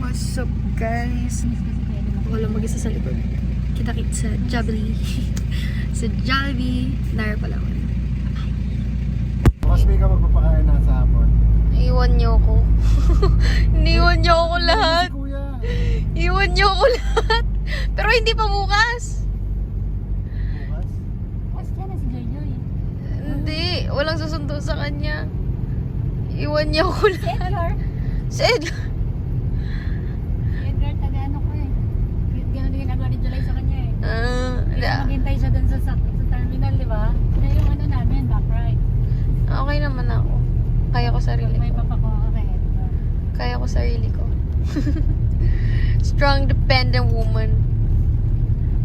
What's up guys? Wala mag-isa sa likod. Kita-kit sa Jollibee. Sa Jollibee. Nara pala ako. Mas may ka magpapakain na sa hapon. Iwan niyo ako. Iniwan niyo ako lahat. Si Kuya. Iwan niyo ako lahat. Pero hindi pa bukas. Bukas? Kasi na si Joy. Hindi. Walang susundo sa kanya. Iwan niyo ako lahat. Edgar? Si Edgar. Edgar, taga-ano ko eh. Gano'n din ginagawa ni July sa kanya eh. Hindi. Maghintay siya dun sa terminal, di ba? Kaya yung ano namin, back ride. Okay naman ako. Kaya ko sarili May ko. papakuha kay Edgar. Kaya ko sarili ko. Strong, dependent woman.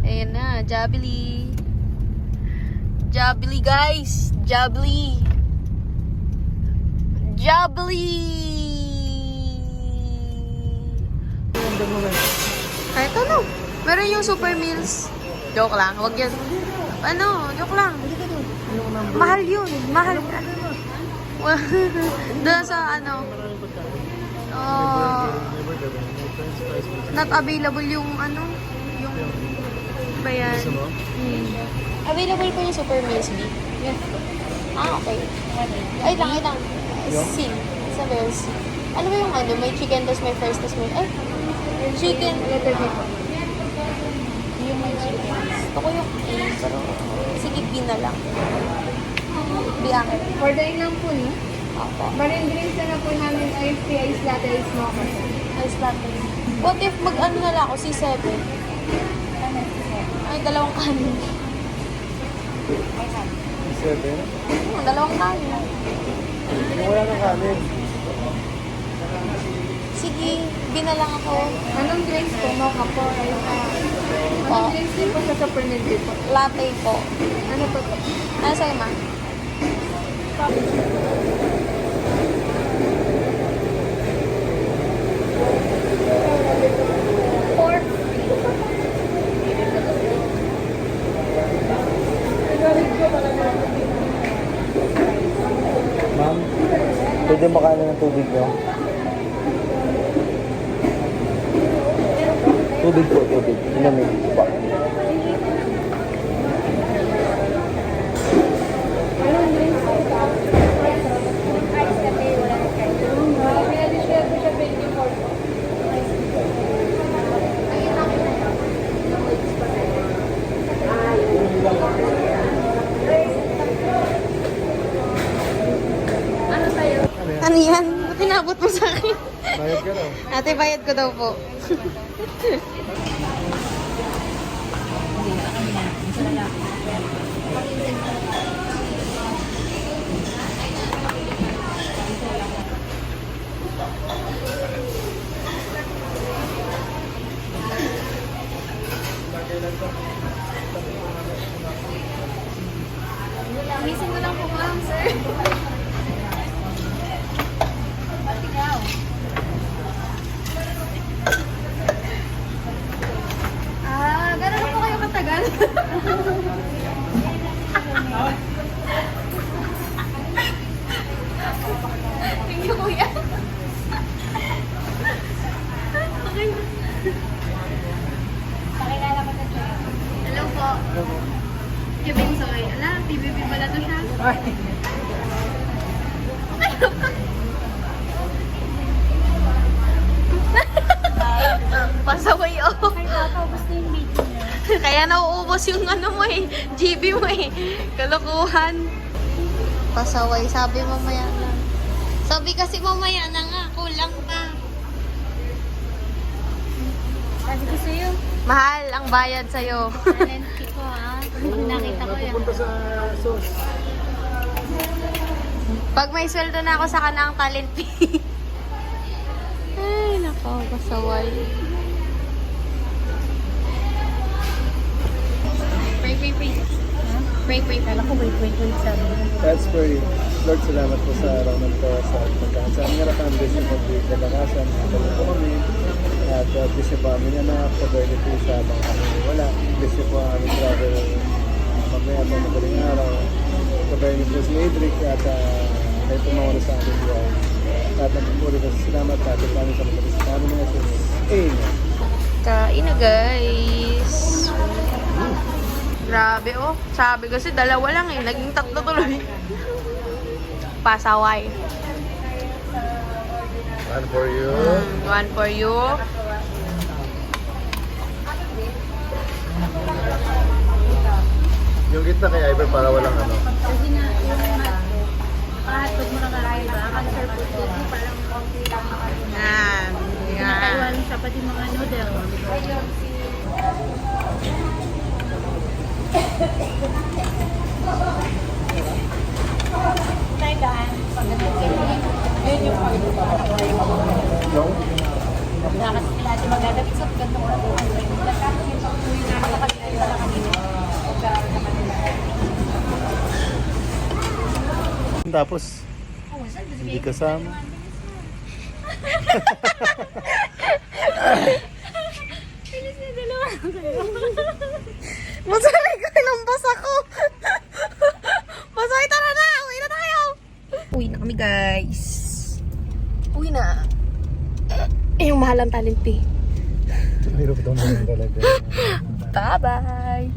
Ayan na, Jollibee. Jollibee guys! Jollibee! Jollibee! Kahit ano. Meron yung super meals. Joke lang. Huwag yun. Ano? Joke lang. Mahal yun. Mahal. Doon sa ano. Not available yung ano. Yung ba yan? Available po yung super meals B. Yes. Ah, okay. Ay lang. C. Sa meals. Ano ba yung ano? May chicken, tas may fries, tas may... Ay! Chicken. Yung may chicken. Gusto ko yung A, pero... Sige, B na lang. B akin. Orderin lang po niyo. Opo. Marin drinks na po namin iced tea, ice latte, ice mocha. Ice latte. What if mag-ano na lang ako? C7. Ay, dalawang kanin. Seven? Dalawang kanin. Wala nang kanin. Sige, B na lang ako. Anong drinks po? Mocha po, ice Po. Anong drinks din po sa super milk po? Latte po. Ano po po? Ano sa'yo, ma? Pork. Ma'am, pwede makain ng tubig nyo? Tubig po, tubig. Inumin pa. Anong drinks po? Ice latte, wala na kayo. Kaya di siya po siya 24. Ano tayo? Ano yan? Ba't tinabot mo sa akin? Bayad ka daw. Ate, bayad ko daw po. Gising mo lang po ma'am, sir. Ikaw. Gano'n na po kayo katagal? Thank you, kuya. Okay. Pakilala ko na Joy. Hello po. Kevin Soy. Ala, PBB pala to siya. Pasaway oh. Ay, papaubos na yung video niya. Kaya nauubos yung ano mo eh. GB mo eh. Kalokohan. Pasaway. Sabi mamaya na. Sabi kasi mamaya na nga. Kulang pa. Sabi ko sa'yo, Mahal ang bayad sa'yo. talent ko ha. Nakita ko yan. Punta sa sauce. Pag may sweldo na ako sa kanang talent fee. Ay, nako. Pasaway. Pray. Pray. Kala ko wait. Sabi ko. That's for you. Lord, salamat po sa araw na ito, sa pagkaan. Sa aming harapan, bless you po po yung kalakasan. Pagkaan po kami. At bless you po aming anak. Pagkaan po sa mga kami wala. Bless you po aming brother. Mamaya po magaling araw. Pagkaan po si Edric. At kayo po mga sa aming buhay. At nagpupuli po sa salamat. At ito namin sa mga sa aming mga Kain na guys. Grabe oh. Sabi kasi dalawa lang eh. Naging tatlo tuloy. Pasaway. One for you. One for you. Yung gitna kay Iver para walang ano. Kasi nga, yung hotdog mo na kaya ba? Cancer food kasi parang konti lang. Yan. Yan. Taiwan siya, pati mga noodles. Yung? Nakakasip natin magdadapit sa ganda mo. Tapos, hindi kasama. Masalig ko ng basa ko. Masay, tara na. Uwi na tayo. Uwi na kami guys. Uwi na. Yung mahalang talent P. Hirap daw naman talaga. Bye-bye.